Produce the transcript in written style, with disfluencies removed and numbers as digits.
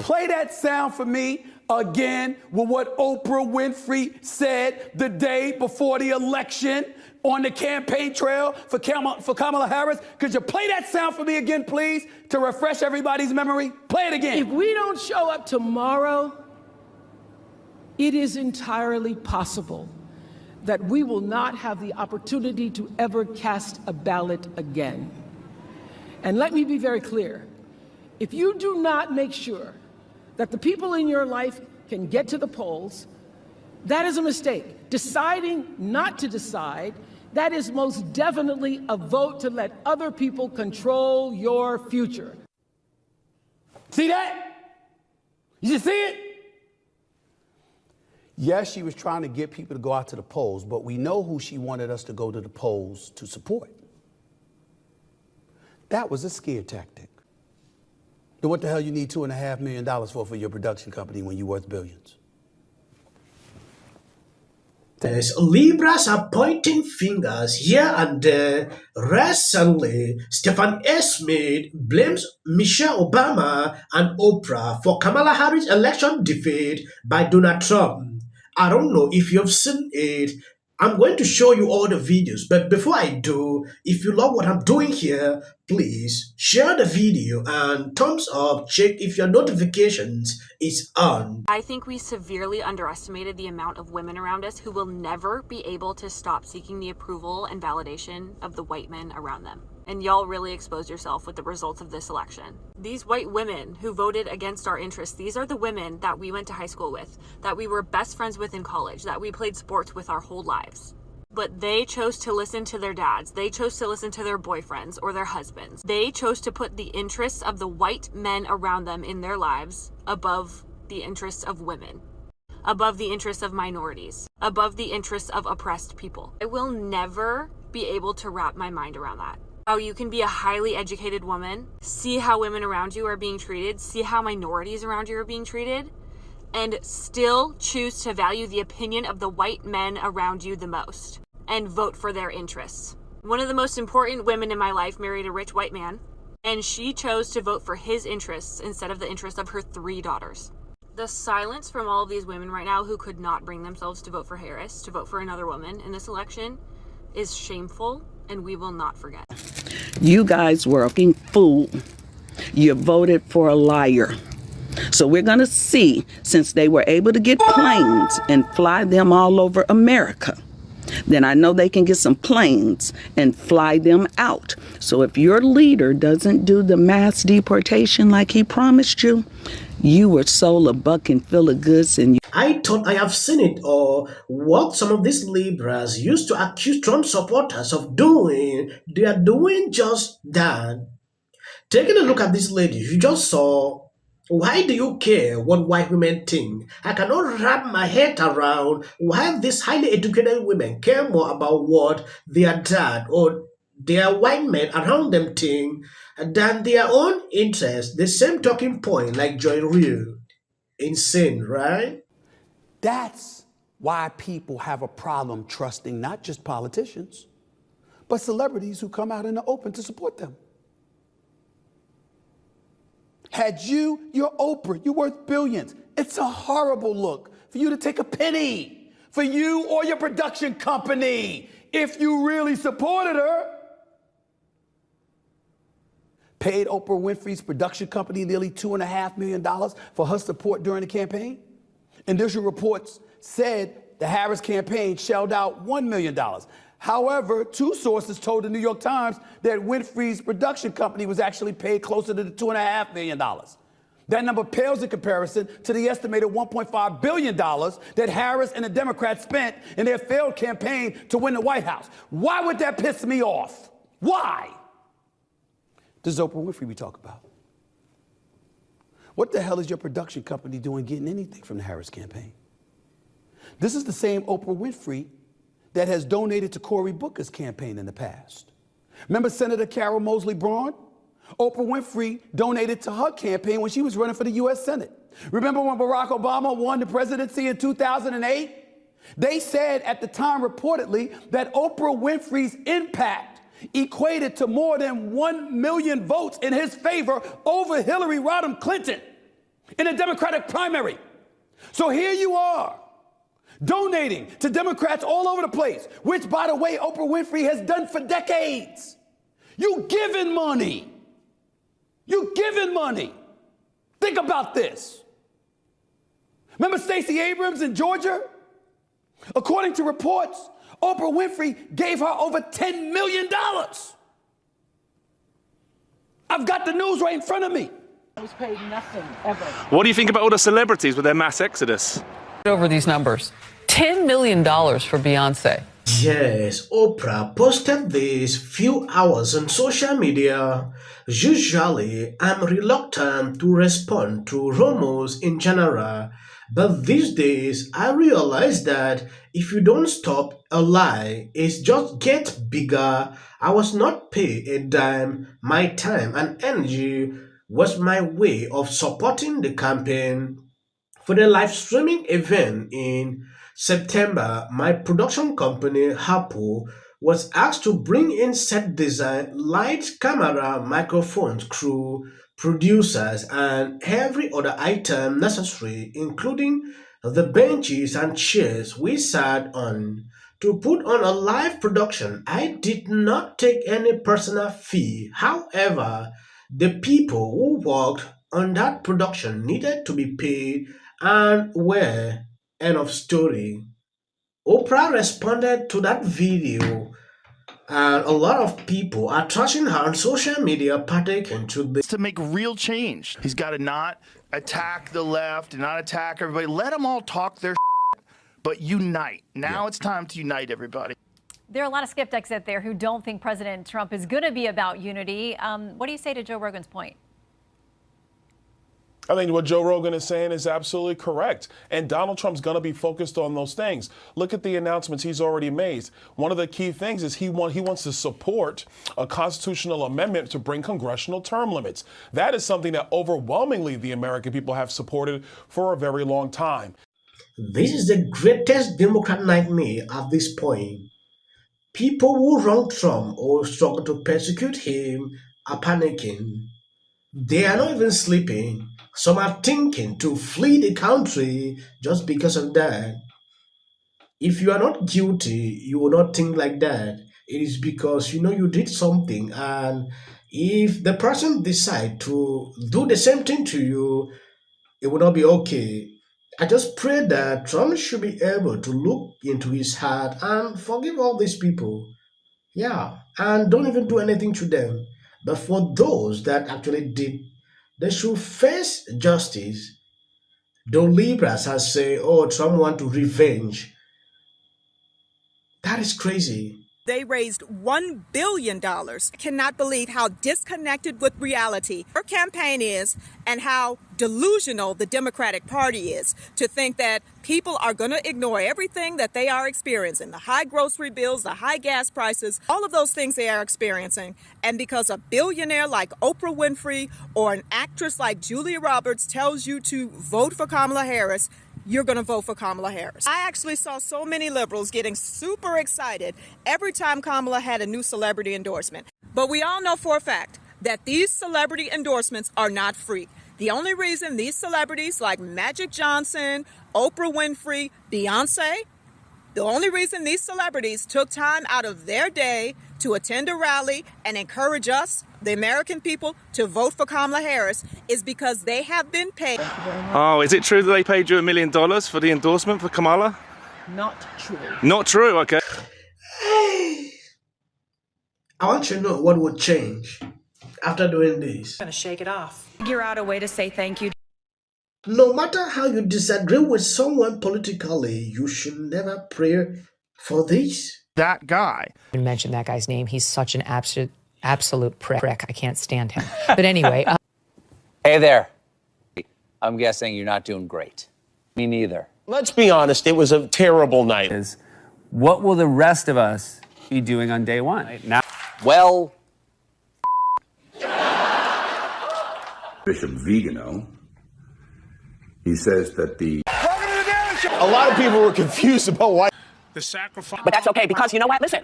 play that sound for me again with what Oprah Winfrey said the day before the election on the campaign trail for Kamala Harris? Could you play that sound for me again, please, to refresh everybody's memory? Play it again. If we don't show up tomorrow, it is entirely possible that we will not have the opportunity to ever cast a ballot again. And let me be very clear. If you do not make sure that the people in your life can get to the polls, that is a mistake. Deciding not to decide, that is most definitely a vote to let other people control your future. See that? You see it? Yes, she was trying to get people to go out to the polls, but we know who she wanted us to go to the polls to support. That was a scare tactic. Then what the hell you need $2.5 million for your production company when you're worth billions? There's Libras are pointing fingers here and there. Recently, Stephan A.Smith blames Michelle Obama and Oprah for Kamala Harris' election defeat by Donald Trump. I don't know if you've seen it. I'm going to show you all the videos, but before I do, if you love what I'm doing here, please share the video and thumbs up, check if your notifications is on. I think we severely underestimated the amount of women around us who will never be able to stop seeking the approval and validation of the white men around them. And y'all really exposed yourself with the results of this election. These white women who voted against our interests, these are the women that we went to high school with, that we were best friends with in college, that we played sports with our whole lives. But they chose to listen to their dads. They chose to listen to their boyfriends or their husbands. They chose to put the interests of the white men around them in their lives above the interests of women, above the interests of minorities, above the interests of oppressed people. I will never be able to wrap my mind around that. How you can be a highly educated woman, see how women around you are being treated, see how minorities around you are being treated, and still choose to value the opinion of the white men around you the most and vote for their interests. One of the most important women in my life married a rich white man, and she chose to vote for his interests instead of the interests of her 3 daughters. The silence from all of these women right now who could not bring themselves to vote for Harris, to vote for another woman in this election, is shameful, and we will not forget. You guys were a fucking fool. You voted for a liar. So we're going to see, since they were able to get planes and fly them all over America, then I know they can get some planes and fly them out. So if your leader doesn't do the mass deportation like he promised you, you were sold a buck and full of goods. And I thought I have seen it, or what some of these Libras used to accuse Trump supporters of doing. They are doing just that. Taking a look at this lady, you just saw, why do you care what white women think? I cannot wrap my head around why these highly educated women care more about what their dad or their white men around them think than their own interests. The same talking point like Joy Real. Insane, right? That's why people have a problem trusting not just politicians, but celebrities who come out in the open to support them. Had you're Oprah, you're worth billions. It's a horrible look for you to take a penny for you or your production company if you really supported her. Paid Oprah Winfrey's production company nearly $2.5 million for her support during the campaign. Initial reports said the Harris campaign shelled out $1 million. However, 2 sources told the New York Times that Winfrey's production company was actually paid closer to the $2.5 million. That number pales in comparison to the estimated $1.5 billion that Harris and the Democrats spent in their failed campaign to win the White House. Why would that piss me off? Why? This is Oprah Winfrey we talk about. What the hell is your production company doing getting anything from the Harris campaign? This is the same Oprah Winfrey that has donated to Cory Booker's campaign in the past. Remember Senator Carol Moseley Braun? Oprah Winfrey donated to her campaign when she was running for the U.S. Senate. Remember when Barack Obama won the presidency in 2008? They said at the time reportedly that Oprah Winfrey's impact equated to more than 1 million votes in his favor over Hillary Rodham Clinton. in a Democratic primary. So here you are, donating to Democrats all over the place, which, by the way, Oprah Winfrey has done for decades. You giving money. You giving money. Think about this. Remember Stacey Abrams in Georgia? According to reports, Oprah Winfrey gave her over $10 million. I've got the news right in front of me. I was paid nothing, ever. What do you think about all the celebrities with their mass exodus? Over these numbers. $10 million for Beyonce. Yes, Oprah posted this few hours on social media. Usually, I'm reluctant to respond to rumors in general, but these days I realize that if you don't stop a lie, it just gets bigger. I was not paid a dime. My time and energy was my way of supporting the campaign. For the live streaming event in September, my production company, Hapo, was asked to bring in set design, light, camera, microphones, crew, producers, and every other item necessary, including the benches and chairs we sat on. To put on a live production, I did not take any personal fee. However, the people who worked on that production needed to be paid and were. End of story. Oprah responded to that video, and a lot of people are trashing her on social media partaking to this. To make real change, he's got to not attack the left and not attack everybody. Let them all talk their but unite. Now it's time to unite everybody. There are a lot of skeptics out there who don't think President Trump is going to be about unity. What do you say to Joe Rogan's point? I think what Joe Rogan is saying is absolutely correct. And Donald Trump's going to be focused on those things. Look at the announcements he's already made. One of the key things is he wants to support a constitutional amendment to bring congressional term limits. That is something that overwhelmingly the American people have supported for a very long time. This is the greatest Democrat nightmare at this point. People who wrong Trump or struggle to persecute him are panicking. They are not even sleeping. Some are thinking to flee the country just because of that. If you are not guilty, you will not think like that. It is because you know you did something, and if the person decide to do the same thing to you, it will not be okay. I just pray that Trump should be able to look into his heart and forgive all these people. Yeah, and don't even do anything to them. But for those that actually did, they should face justice. The liberals have said, oh, Trump want to revenge. That is crazy. They raised $1 billion. I cannot believe how disconnected with reality her campaign is and how delusional the Democratic Party is to think that people are going to ignore everything that they are experiencing. The high grocery bills, the high gas prices, all of those things they are experiencing. And because a billionaire like Oprah Winfrey or an actress like Julia Roberts tells you to vote for Kamala Harris, you're going to vote for Kamala Harris. I actually saw so many liberals getting super excited every time Kamala had a new celebrity endorsement. But we all know for a fact that these celebrity endorsements are not free. The only reason these celebrities like Magic Johnson, Oprah Winfrey, Beyonce, the only reason these celebrities took time out of their day to attend a rally and encourage us, the American people, to vote for Kamala Harris is because they have been paid. Oh, is it true that they paid you $1 million for the endorsement for Kamala? Not true. Not true, okay. Hey, I want you to know what would change after doing this. I'm gonna shake it off. Figure out a way to say thank you. No matter how you disagree with someone politically, you should never pray for this. That guy. You mentioned that guy's name. He's such an absolute prick. I can't stand him. But anyway. Hey there. I'm guessing you're not doing great. Me neither. Let's be honest, it was a terrible night. What will the rest of us be doing on day one? Now, well, Bishop Vigano, he says that a lot of people were confused about why the sacrifice. But that's okay, because you know what? Listen.